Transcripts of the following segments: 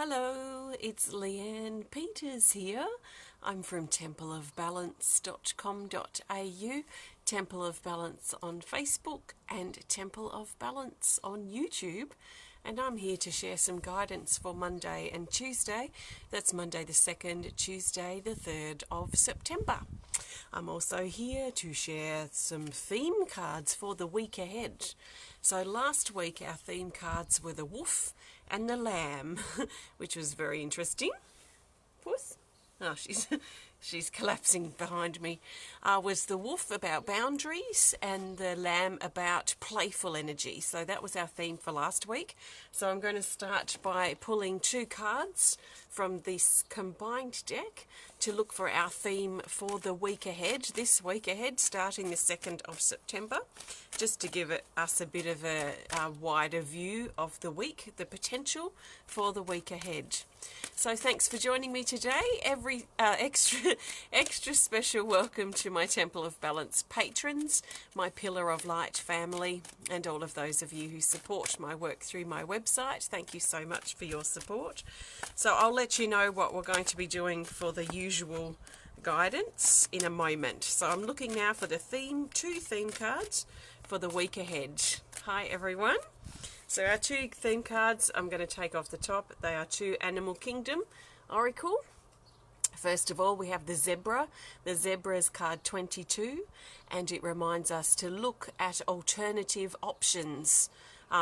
Hello, it's Leanne Peters here. I'm from templeofbalance.com.au, Temple of Balance on Facebook and Temple of Balance on YouTube. And I'm here to share some guidance for Monday and Tuesday. That's Monday the 2nd, Tuesday the 3rd of September. I'm also here to share some theme cards for the week ahead. So last week our theme cards were the wolf and the lamb, which was very interesting. Puss? Oh, she's collapsing behind me. Was the wolf about boundaries and the lamb about playful energy. So that was our theme for last week. So I'm going to start by pulling two cards from this combined deck to look for our theme for the week ahead, this week ahead, starting the 2nd of September, just to give us a bit of a wider view of the week, the potential for the week ahead. So thanks for joining me today. Every extra special welcome to my Temple of Balance patrons, my Pillar of Light family, and all of those of you who support my work through my website. Thank you so much for your support. So I'll let you know what we're going to be doing for the usual guidance in a moment. So I'm looking now for the two theme cards for the week ahead. Hi everyone. So our two theme cards I'm going to take off the top. They are two Animal Kingdom Oracle. First of all, we have the zebra. The zebra is card 22, and it reminds us to look at alternative options.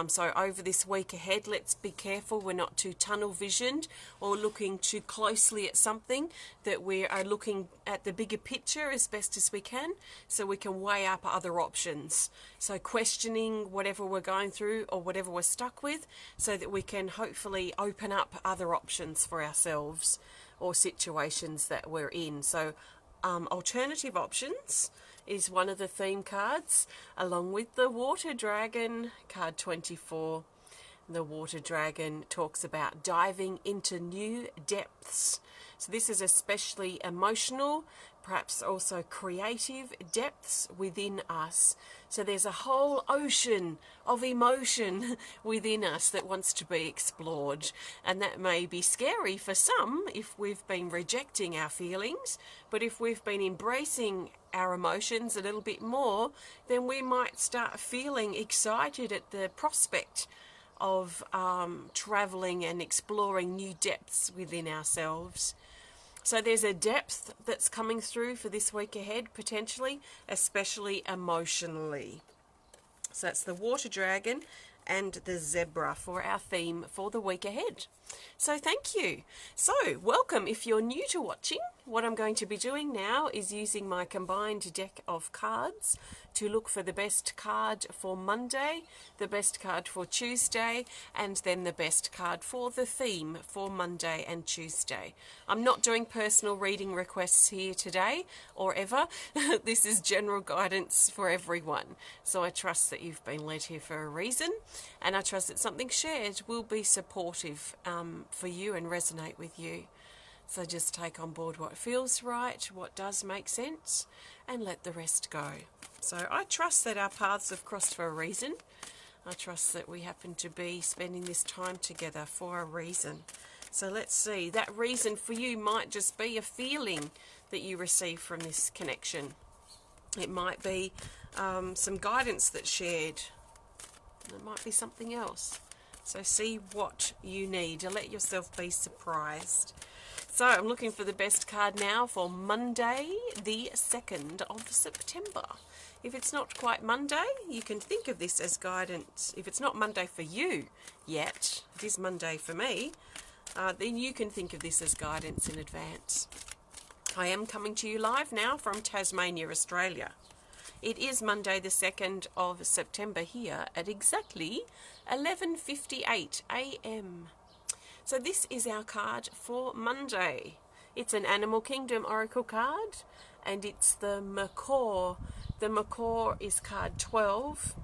So over this week ahead, let's be careful we're not too tunnel visioned or looking too closely at something, that we are looking at the bigger picture as best as we can so we can weigh up other options. So questioning whatever we're going through or whatever we're stuck with so that we can hopefully open up other options for ourselves or situations that we're in. So alternative options is one of the theme cards, along with the Water Dragon, card 24. The Water Dragon talks about diving into new depths. So this is especially emotional, perhaps also creative depths within us. So there's a whole ocean of emotion within us that wants to be explored. And that may be scary for some if we've been rejecting our feelings, but if we've been embracing our emotions a little bit more, then we might start feeling excited at the prospect of traveling and exploring new depths within ourselves. So there's a depth that's coming through for this week ahead, potentially, especially emotionally. So that's the Water Dragon and the zebra for our theme for the week ahead. So thank you. So welcome if you're new to watching. What I'm going to be doing now is using my combined deck of cards to look for the best card for Monday, the best card for Tuesday, and then the best card for the theme for Monday and Tuesday. I'm not doing personal reading requests here today or ever. This is general guidance for everyone. So I trust that you've been led here for a reason, and I trust that something shared will be supportive for you and resonate with you. So just take on board what feels right, what does make sense, and let the rest go. So I trust that our paths have crossed for a reason. I trust that we happen to be spending this time together for a reason. So let's see. That reason for you might just be a feeling that you receive from this connection. It might be some guidance that's shared. It might be something else. So see what you need to let yourself be surprised. So I'm looking for the best card now for Monday, the 2nd of September. If it's not quite Monday, you can think of this as guidance. If it's not Monday for you yet, it is Monday for me, then you can think of this as guidance in advance. I am coming to you live now from Tasmania, Australia. It is Monday the 2nd of September here at exactly 11:58 a.m. So this is our card for Monday. It's an Animal Kingdom Oracle card, and it's the Macaw. The Macaw is card 12,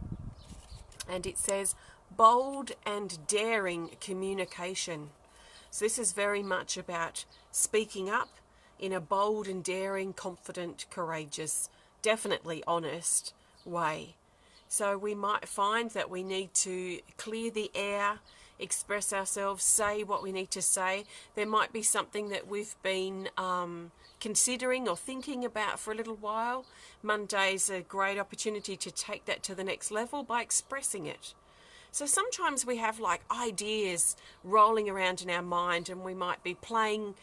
and it says bold and daring communication. So this is very much about speaking up in a bold and daring, confident, courageous, definitely honest way. So we might find that we need to clear the air express ourselves, say what we need to say. There might be something that we've been considering or thinking about for a little while. Monday's a great opportunity to take that to the next level by expressing it. So sometimes we have like ideas rolling around in our mind, and we might be playing,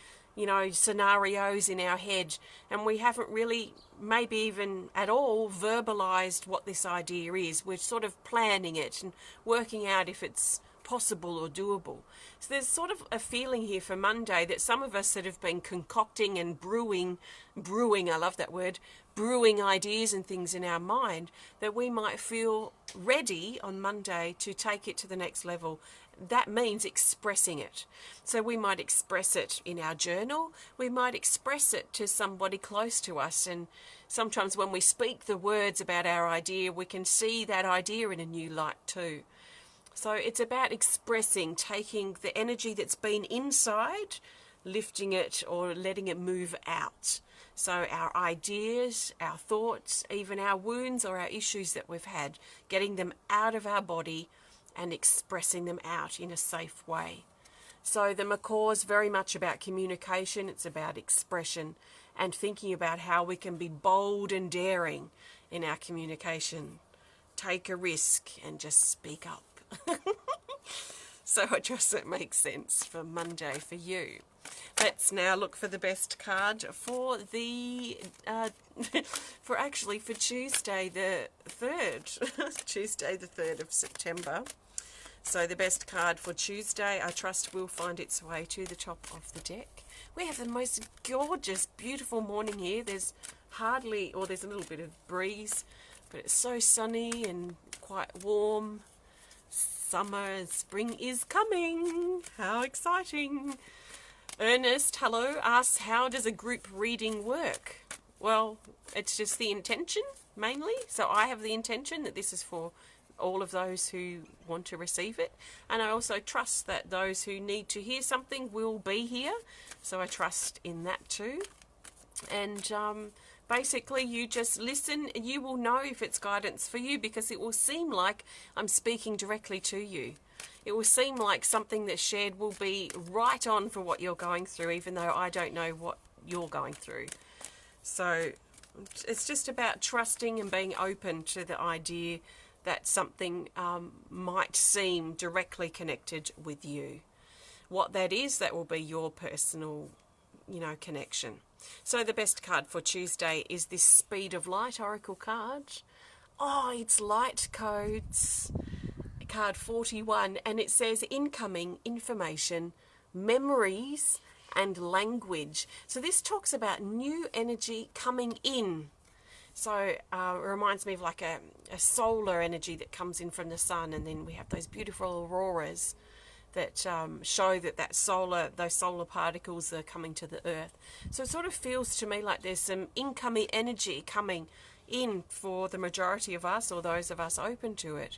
scenarios in our head, and we haven't really, maybe even at all, verbalized what this idea is. We're sort of planning it and working out if it's possible or doable. So there's sort of a feeling here for Monday that some of us that have been concocting and brewing, I love that word, brewing ideas and things in our mind, that we might feel ready on Monday to take it to the next level. That means expressing it. So we might express it in our journal, we might express it to somebody close to us, and sometimes when we speak the words about our idea, we can see that idea in a new light too. So it's about expressing, taking the energy that's been inside, lifting it or letting it move out. So our ideas, our thoughts, even our wounds or our issues that we've had, getting them out of our body and expressing them out in a safe way. So the macaw is very much about communication. It's about expression and thinking about how we can be bold and daring in our communication. Take a risk and just speak up. So I trust it makes sense for Monday for you. Let's now look for the best card for the for Tuesday the 3rd. Tuesday the 3rd of September. So the best card for Tuesday, I trust, will find its way to the top of the deck. We have the most gorgeous, beautiful morning here. There's a little bit of breeze, but it's so sunny and quite warm. Summer and spring is coming. How exciting. Ernest, hello, asks, how does a group reading work? Well, it's just the intention, mainly. So I have the intention that this is for all of those who want to receive it. And I also trust that those who need to hear something will be here. So I trust in that too. And basically, you just listen and you will know if it's guidance for you, because it will seem like I'm speaking directly to you. It will seem like something that's shared will be right on for what you're going through, even though I don't know what you're going through. So it's just about trusting and being open to the idea that something might seem directly connected with you. What that is, that will be your personal, connection. So the best card for Tuesday is this Speed of Light Oracle card. Oh, it's Light Codes, card 41, and it says incoming information, memories, and language. So this talks about new energy coming in. So it reminds me of like a solar energy that comes in from the sun, and then we have those beautiful auroras that show that those solar particles are coming to the earth. So it sort of feels to me like there's some incoming energy coming in for the majority of us, or those of us open to it.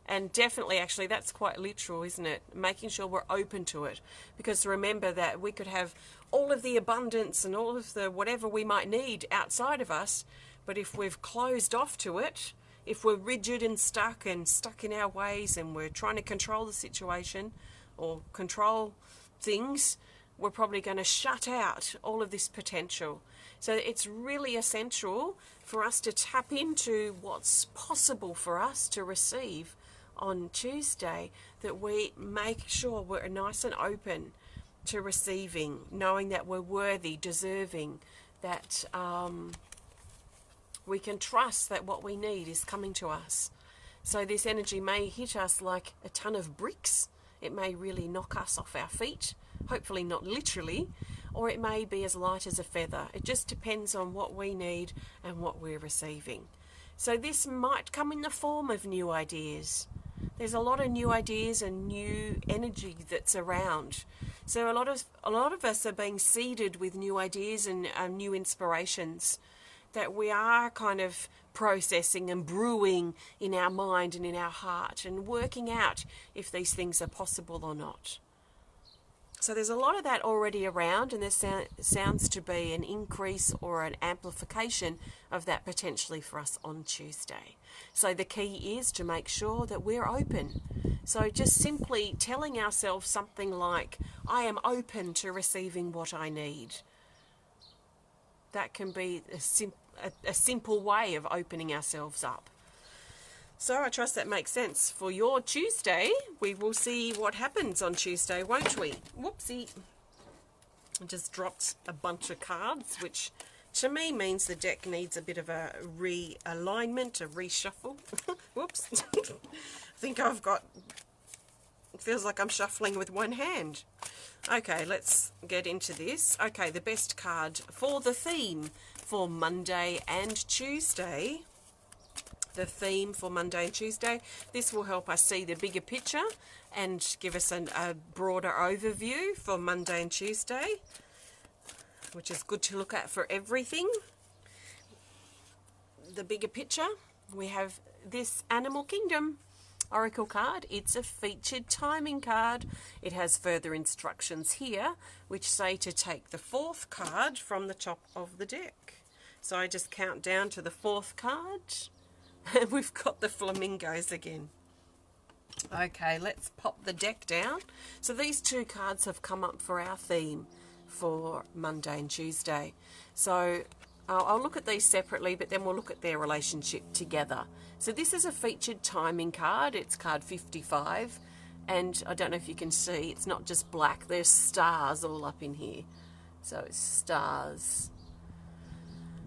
And definitely, actually, that's quite literal, isn't it? Making sure we're open to it. Because remember that we could have all of the abundance and all of the whatever we might need outside of us, but if we've closed off to it, if we're rigid and stuck in our ways, and we're trying to control the situation or control things, we're probably going to shut out all of this potential. So it's really essential for us to tap into what's possible for us to receive on Tuesday, that we make sure we're nice and open to receiving, knowing that we're worthy, deserving, that we can trust that what we need is coming to us. So this energy may hit us like a ton of bricks. It may really knock us off our feet, hopefully not literally, or it may be as light as a feather. It just depends on what we need and what we're receiving. So this might come in the form of new ideas. There's a lot of new ideas and new energy that's around. So a lot of us are being seeded with new ideas and new inspirations that we are kind of processing and brewing in our mind and in our heart, and working out if these things are possible or not. So there's a lot of that already around, and there sounds to be an increase or an amplification of that potentially for us on Tuesday. So the key is to make sure that we're open So just simply telling ourselves something like, I am open to receiving what I need. That can be a simple way of opening ourselves up. So I trust that makes sense. For your Tuesday, we will see what happens on Tuesday, won't we? Whoopsie. I just dropped a bunch of cards, which to me means the deck needs a bit of a realignment, a reshuffle. Whoops. I think I've got, it feels like I'm shuffling with one hand. Okay, let's get into this. Okay, the best card for the theme for Monday and Tuesday. The theme for Monday and Tuesday. This will help us see the bigger picture and give us a broader overview for Monday and Tuesday, which is good to look at for everything. The bigger picture, we have this Animal Kingdom Oracle card. It's a featured timing card. It has further instructions here, which say to take the 4th card from the top of the deck. So I just count down to the 4th card, and we've got the flamingos again. Okay, let's pop the deck down. So these 2 cards have come up for our theme for Monday and Tuesday. So I'll look at these separately, but then we'll look at their relationship together. So this is a featured timing card. It's card 55. And I don't know if you can see, it's not just black. There's stars all up in here. So it's stars.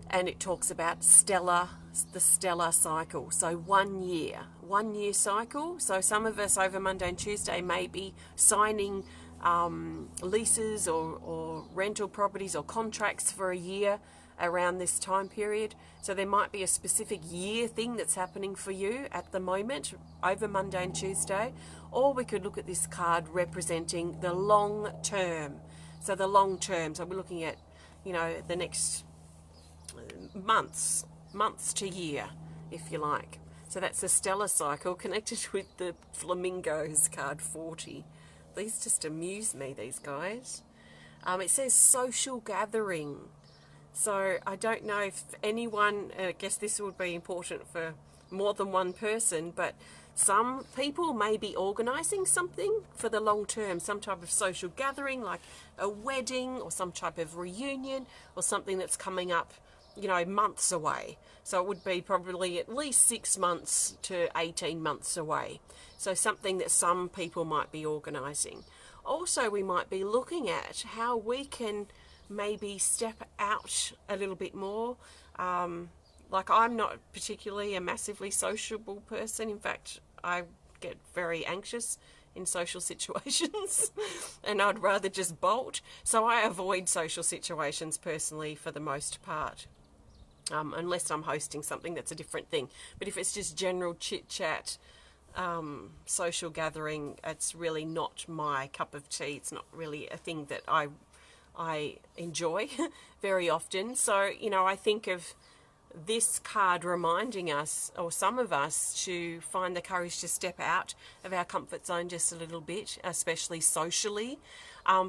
And it talks about the stellar cycle. So 1 year cycle. So some of us over Monday and Tuesday may be signing leases or rental properties or contracts for a year around this time period. So there might be a specific year thing that's happening for you at the moment over Monday and Tuesday. Or we could look at this card representing the long term. So the long term. So we're looking at, the next months to year, if you like. So that's the stellar cycle connected with the flamingos, card 40. These just amuse me, these guys. It says social gathering. So I don't know if anyone, I guess this would be important for more than one person, but some people may be organising something for the long term, some type of social gathering like a wedding or some type of reunion or something that's coming up, months away. So it would be probably at least 6 months to 18 months away. So something that some people might be organising. Also, we might be looking at how we can maybe step out a little bit more. Like I'm not particularly a massively sociable person. In fact, I get very anxious in social situations and I'd rather just bolt. So I avoid social situations personally for the most part. Unless I'm hosting something, that's a different thing. But if it's just general chit-chat, social gathering, it's really not my cup of tea. It's not really a thing that I enjoy very often. So, I think of this card reminding us, or some of us, to find the courage to step out of our comfort zone just a little bit, especially socially.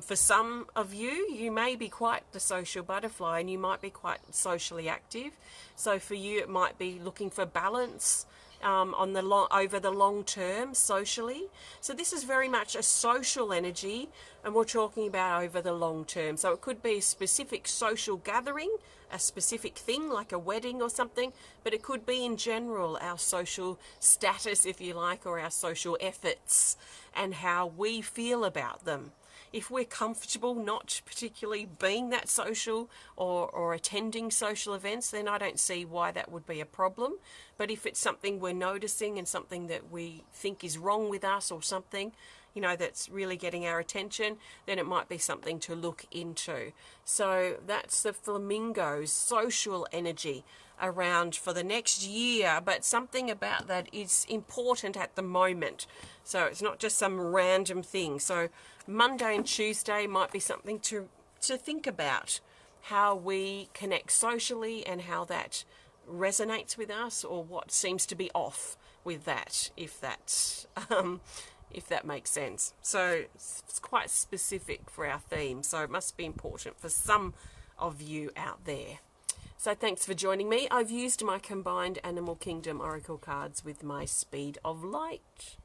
For some of you, you may be quite the social butterfly and you might be quite socially active. So for you, it might be looking for balance over the long term socially. So this is very much a social energy, and we're talking about over the long term. So it could be a specific social gathering, a specific thing like a wedding or something, but it could be in general our social status, if you like, or our social efforts and how we feel about them. If we're comfortable not particularly being that social or attending social events, then I don't see why that would be a problem. But if it's something we're noticing and something that we think is wrong with us or something, that's really getting our attention, then it might be something to look into. So that's the flamingos, social energy around for the next year, but something about that is important at the moment. So it's not just some random thing. So Monday and Tuesday might be something to think about, how we connect socially and how that resonates with us, or what seems to be off with that, if that makes sense. So it's quite specific for our theme, so it must be important for some of you out there. So thanks for joining me. I've used my combined Animal Kingdom Oracle cards with my Speed of Light.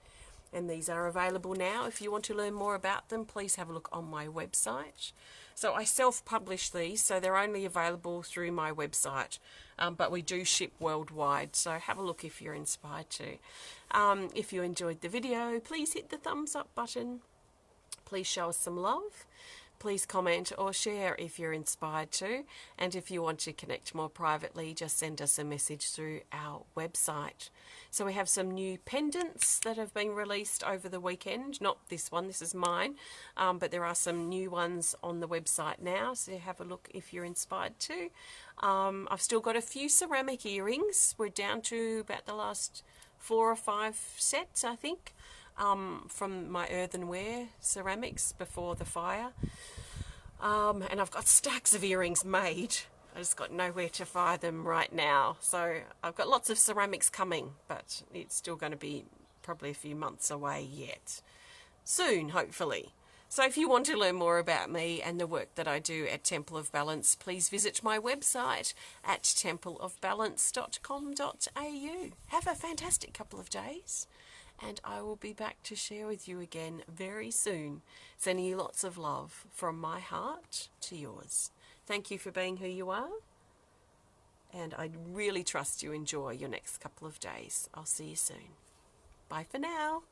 and these are available now. If you want to learn more about them, please have a look on my website. So I self-publish these, so they're only available through my website, but we do ship worldwide, so have a look if you're inspired to. If you enjoyed the video, please hit the thumbs up button. Please show us some love. Please comment or share if you're inspired to. And if you want to connect more privately, just send us a message through our website. So we have some new pendants that have been released over the weekend. Not this one, this is mine. But there are some new ones on the website now. So have a look if you're inspired to. I've still got a few ceramic earrings. We're down to about the last 4 or 5 sets, I think. From my earthenware ceramics before the fire. And I've got stacks of earrings made. I just got nowhere to fire them right now. So I've got lots of ceramics coming, but it's still going to be probably a few months away yet. Soon, hopefully. So if you want to learn more about me and the work that I do at Temple of Balance, please visit my website at templeofbalance.com.au. Have a fantastic couple of days. And I will be back to share with you again very soon. Sending you lots of love from my heart to yours. Thank you for being who you are. And I really trust you enjoy your next couple of days. I'll see you soon. Bye for now.